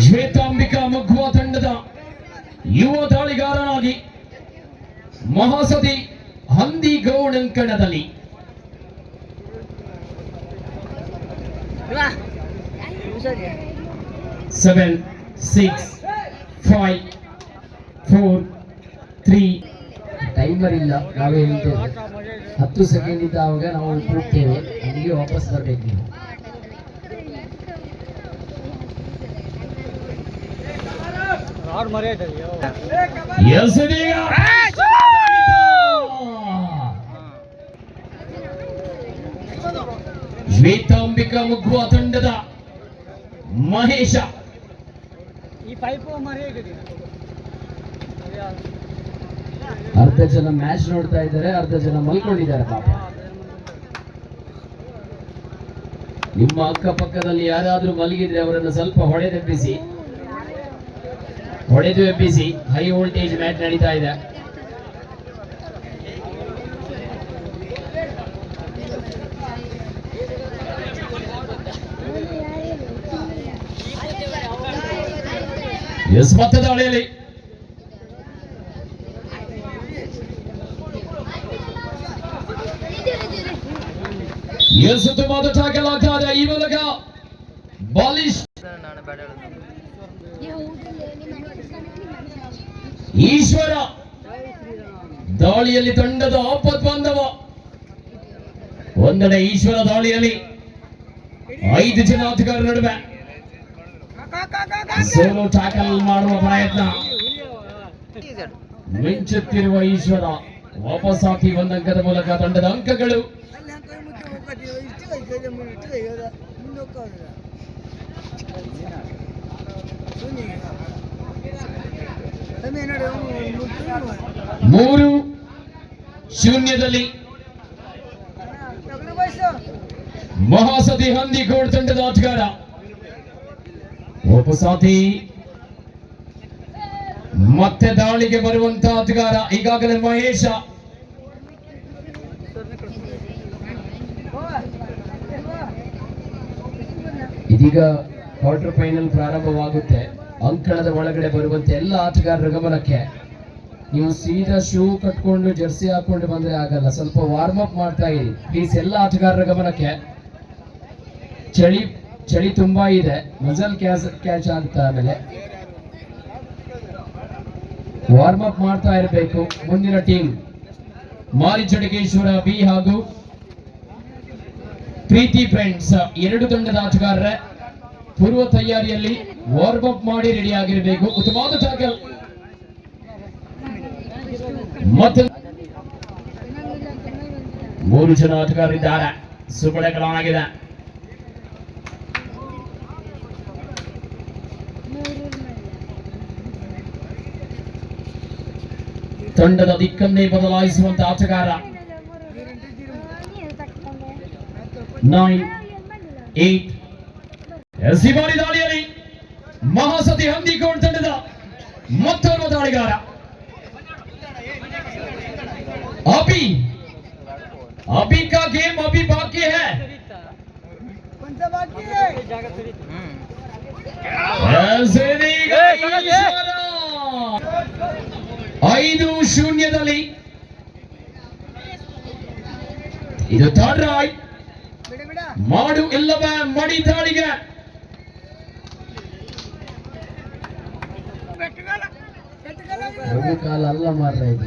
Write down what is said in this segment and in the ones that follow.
ಶ್ವೇತಾಂಬಿಕಾ ಮಗ್ವಾ ತಂಡದ ಯುವ ದಾಳಿಗಾರನಾಗಿ ಮಹಾಸತಿ ಹಂದಿಗೌಡ್ ಅಂಕಣದಲ್ಲಿ 7, 6, 5, 4, 3 ಟೈಮರ್ ಇಲ್ಲ. ನಾವೇ ಹೇಳ್ತೇವೆ 10 ಸೆಕೆಂಡ್ ಇದ್ದಾಗ ನಾವು ಕೂಗ್ತೇವೆ, ಅಲ್ಲಿಗೆ ವಾಪಸ್ ಬರಬೇಕು ನೀವು. ಶ್ವೇತಾಂಬಿಕಾ ಮಗ್ವಾ ತಂಡದ ಮಹೇಶ ಅರ್ಧ ಜನ ಮ್ಯಾಚ್ ನೋಡ್ತಾ ಇದ್ದಾರೆ, ಅರ್ಧ ಜನ ಮಲ್ಕೊಂಡಿದ್ದಾರೆ. ಪಾಪ ನಿಮ್ಮ ಅಕ್ಕಪಕ್ಕದಲ್ಲಿ ಯಾರಾದ್ರೂ ಮಲಗಿದ್ರೆ ಅವರನ್ನು ಸ್ವಲ್ಪ ಹೊಡೆದು ಎಬ್ಬಿಸಿ. ಹೈ ವೋಲ್ಟೇಜ್ ಮ್ಯಾಚ್ ನಡೀತಾ ಇದೆ. ಎಸ್ ಮತ್ತೆ ದಾಳಿಯಲ್ಲಿ ಸುತ್ತುವಾದ ಟ್ಯಾಕಲ್ ಆಗ್ತಾ ಇದೆ. ಈ ಮೂಲಕ ಬಾಲಿಶ್ ಈಶ್ವರ ದಾಳಿಯಲ್ಲಿ ತಂಡದ ಆಪತ್ ಬಾಂಧವ. ಒಂದೆಡೆ ಈಶ್ವರ ದಾಳಿಯಲ್ಲಿ 5 ಜನ ಆಟಗಾರರ ನಡುವೆ ಸೋಲೋ ಟ್ಯಾಕಲ್ ಮಾಡುವ ಪ್ರಯತ್ನ. ಮಿಂಚುತ್ತಿರುವ ಈಶ್ವರ ವಾಪಸ್ ಹಾಕಿ 1 ಅಂಕದ ಮೂಲಕ ತಂಡದ ಅಂಕಗಳು 3-0 ಮಹಾಸತಿ ಹಂದಿಗೋಡ್ ತಂಡದ ಆಟಗಾರ ಒಪ್ಪಸಾತಿ ಮತ್ತೆ ದಾಳಿಗೆ ಬರುವಂತಹ ಆಟಗಾರ ಈಗಾಗಲೇ ಮಹೇಶ. ಇದೀಗ ಕ್ವಾರ್ಟರ್ ಫೈನಲ್ ಪ್ರಾರಂಭವಾಗುತ್ತೆ. ಅಂಕಣದ ಒಳಗಡೆ ಬರುವಂತೆ ಎಲ್ಲ ಆಟಗಾರರ ಗಮನಕ್ಕೆ, ನೀವು ಸೀದಾ ಶೂ ಕಟ್ಕೊಂಡು ಜರ್ಸಿ ಹಾಕೊಂಡು ಬಂದ್ರೆ ಆಗಲ್ಲ, ಸ್ವಲ್ಪ ವಾರ್ಮ್ ಅಪ್ ಮಾಡ್ತಾ ಇರಿ ಪ್ಲೀಸ್. ಎಲ್ಲ ಆಟಗಾರರ ಗಮನಕ್ಕೆ, ಚಳಿ ತುಂಬಾ ಇದೆ, ಮಜಲ್ ಕ್ಯಾಚ್ ಆಗ್ತಾ ಆಮೇಲೆ ವಾರ್ಮ್ ಅಪ್ ಮಾಡ್ತಾ ಇರಬೇಕು. ಮುಂದಿನ ಟೀಮ್ ಮಾರಿಚಡಗೇಶ್ವರ ಬಿ ಹಾಗೂ ಪ್ರೀತಿ ಫ್ರೆಂಡ್ಸ್ 2 ತಂಡದ ಆಟಗಾರರ ಪೂರ್ವ ತಯಾರಿಯಲ್ಲಿ ವಾರ್ಮ್ ಅಪ್ ಮಾಡಿ ರೆಡಿ ಆಗಿರಬೇಕು. ಉತ್ತಮವಾದ ಟ್ಯಾಕಲ್ ಮತ್ತೆ 3 ಜನ ಆಟಗಾರರಿದ್ದಾರೆ. ಸುಪಡೆಗಳಾಗಿದೆ. ತಂಡದ ದಿಕ್ಕನ್ನೇ ಬದಲಾಯಿಸುವಂತ ಆಟಗಾರ 9, 8 ಎಸಿಬಾರಿ ದಾಳಿಯಲ್ಲಿ ಮಹಾಸತಿ ಹಂದಿಗೋಡ್ ತಂಡದ ಮತ್ತೋರ್ವ ದಾಳಿಗಾರ अभी का गेम अभी बाकी है. कौन सा बाकी है? 5-0 ಇದು ಥರ್ಡ್ ರೈಟ್. ಮಾಡು ಇಲ್ಲವೇ ಮಡಿ ದಾಳಿಗೆ ಕಾಲ ಅಲ್ಲ ಮಾರ್ರೆ ಇದು.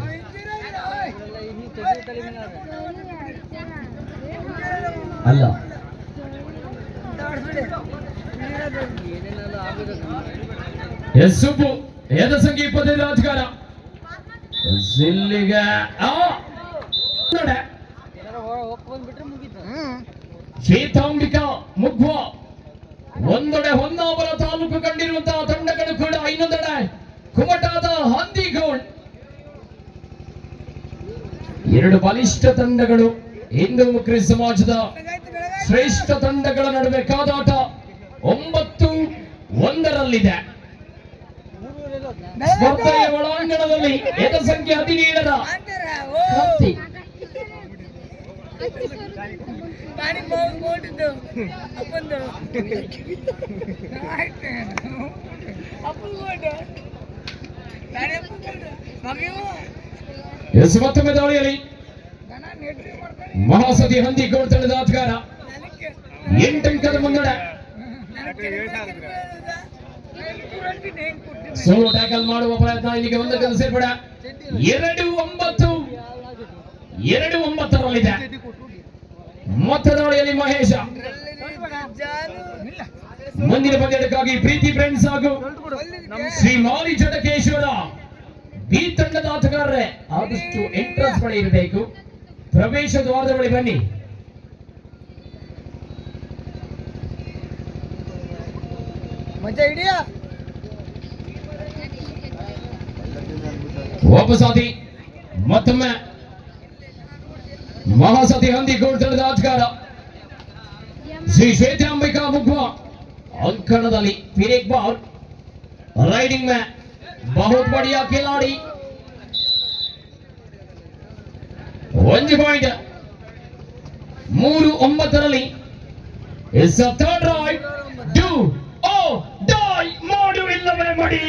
ಅಲ್ಲ ಸುಬ್ಬು ಎದ ಸಂಖ್ಯೆ 25 ರಾಜಗಾರ ಸಿಲ್ಲಿಗೆ ಶ್ವೇತಾಂಬಿಕಾ ಮಗ್ವಾ ಒಂದೆಡೆ ಹೊನ್ನಾವರ ತಾಲೂಕು ಕಂಡಿರುವಂತಹ ತಂಡಗಳು ಕೂಡ, ಇನ್ನೊಂದೆಡೆ ಕುಮಟಾದ ಹಂದಿಗೋಡ್. 2 ಬಲಿಷ್ಠ ತಂಡಗಳು, ಹಿಂದೂ ಮುಕ್ರಿ ಸಮಾಜದ ಶ್ರೇಷ್ಠ ತಂಡಗಳ ನಡುವೆ ಕಾದಾಟ 9-1 ಸ್ಪರ್ಧೆಯ ಒಳಾಂಗಣದಲ್ಲಿ ಎದ ಸಂಖ್ಯೆ 17ರ ಮತ್ತೊಮ್ಮೆ ದಾಳಿಯಲ್ಲಿ ಮಹಾಸತಿ ಹಂದಿ ಗೋಡ್ ತಂಡದ ಆಟಗಾರ 8 ಅಂಕದ ಮುನ್ನಡೆ. ಸೋಲೋ ಟ್ಯಾಕಲ್ ಮಾಡುವ ಪ್ರಯತ್ನ ಇಲ್ಲಿಗೆ ಒಂದಕ್ಕೆ ಸೇರ್ಪಡೆ. 2-9ರಲ್ಲಿದೆ. ಮತ್ತೆ ದಾಳಿಯಲ್ಲಿ ಮಹೇಶ. ಮುಂದಿನ ಪಂದ್ಯಕ್ಕಾಗಿ ಪ್ರೀತಿ ಫ್ರೆಂಡ್ಸ್ ಹಾಗೂ ಶ್ರೀ ಮಾರಿ ಜಟಕೇಶ್ವರ ಬಿ ತಂಡದ ಆಟಗಾರರೇ ಆದಷ್ಟು ಎಂಟ್ರೆನ್ಸ್ ಬಳಿ ಇರಬೇಕು. ಪ್ರವೇಶ ದ್ವಾರದ ಬಳಿ ಬನ್ನಿ. ವಾಪಸಾತಿ ಮತ್ತೊಮ್ಮೆ ಮಹಾಸತಿ ಹಂದಿ ಗೋಡ್ ತಂಡದ ಆಟಗಾರ ಶ್ರೀ ಶ್ವೇತಾಂಬಿಕಾ ಮುಖ್ವ ಅಂಕಣದಲ್ಲಿ फिर एक बार राइडिंग में बहुत बढ़िया खिलाड़ी 1 ಪಾಯಿಂಟ್ 3-9ರಲ್ಲಿ is a third raid. Do or die ಮಾಡು ಇಲ್ಲವೇ ಮಡಿ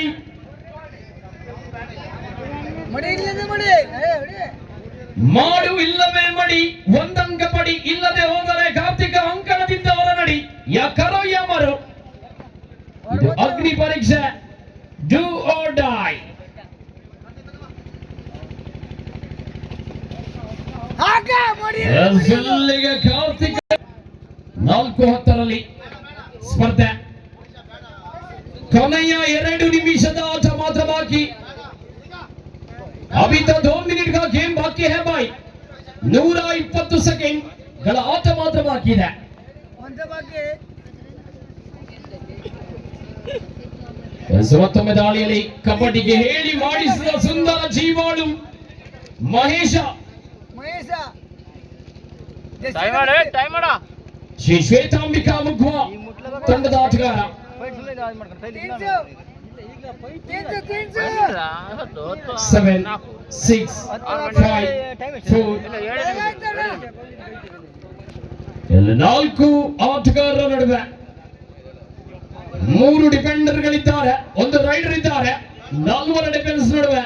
ಮಾಡು ಇಲ್ಲವೇ ಮಡಿ. ಒಂದಂಕ ಪಡಿ ಇಲ್ಲದೆ ಹೋದರೆ ಕಾರ್ತಿಕ ಅಂಕಣದಿಂದ ಹೊರ ನಡಿ. ಯಾಕರೋ ಯಾಮರು ಇದು ಅಗ್ನಿ ಪರೀಕ್ಷೆ. Do or die. ಇಲ್ಲಿಗೆ ಕಾರ್ತಿಕ 4-10ರಲ್ಲಿ ಸ್ಪರ್ಧೆ. ಕೊನೆಯ 2 ನಿಮಿಷದ ಆಟ ಮಾತ್ರ ಬಾಕಿ. अभी तो 2 मिनट का गेम बाकी है भाई. 120 ಸೆಕೆಂಡ್ಗಳ ಆಟ ಮಾತ್ರ ಬಾಕಿ ಇದೆ. ಮತ್ತೊಮ್ಮೆ ದಾಳಿಯಲ್ಲಿ ಕಬಡ್ಡಿಗೆ ಹೇಳಿ ಮಾಡಿಸಿದ ಸುಂದರ ಜೀವಾಳು ಮಹೇಶ. ಶ್ರೀ ಶ್ವೇತಾಂಬಿಕಾ ಮುಖ್ವ ತಂಡದ ಆಟಗಾರ. 7, 6, 5, 4 4 ಆಟಗಾರರ ನಡುವೆ 3 ಡಿಫೆಂಡರ್ಗಳಿದ್ದಾರೆ, 1 ರೈಡರ್ ಇದ್ದಾರೆ. 4 ಡಿಫೆನ್ಸ್ ನಡುವೆ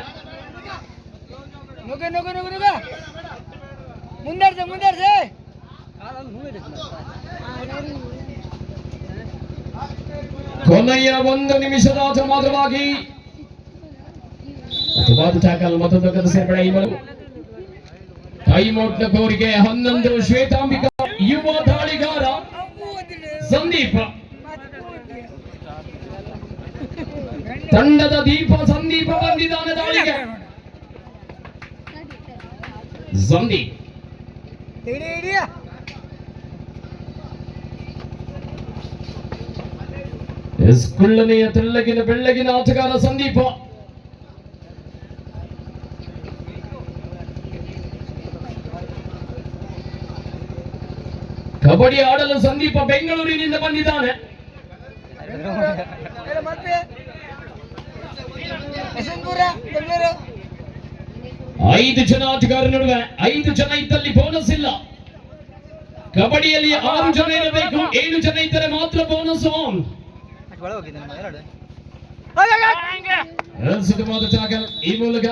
ಕೊನೆಯ 1 ನಿಮಿಷದ ಆಟ ಮಾತ್ರವಾಗಿ. ಟ್ಯಾಕಲ್ ಮತ್ತೊಂದು ಸೇರ್ಪಡೆ. ಟೈಮ್ ಔಟ್ ನ ಕೋರಿಕೆ 11 ಶ್ವೇತಾಂಬಿಕಾ ಯುವ ದಾಳಿಗಾರ ಸಂದೀಪ್. ತಂಡದ ದೀಪ ಸಂದೀಪ ಬಂದಿದ್ದಾನೆ ದಾಳಿಗೆ. ಸಂದೀಪ್ ಕುಳ್ಳನೆಯ ತೆಳ್ಳಗಿನ ಬೆಳ್ಳಗಿನ ಆಟಗಾರ ಸಂದೀಪ. ಕಬಡ್ಡಿ ಆಡಲು ಸಂದೀಪ ಬೆಂಗಳೂರಿನಿಂದ ಬಂದಿದ್ದಾನೆ. 5 ಜನ ಆಟಗಾರರ ನಡುವೆ 5 ಜನ ಇದ್ದಲ್ಲಿ ಬೋನಸ್ ಇಲ್ಲ. ಕಬಡ್ಡಿಯಲ್ಲಿ 6 ಜನ ಇರಬೇಕು. 7 ಜನ ಇದ್ದರೆ ಮಾತ್ರ ಬೋನಸ್ ಆನ್. ಈ ಮೂಲಕ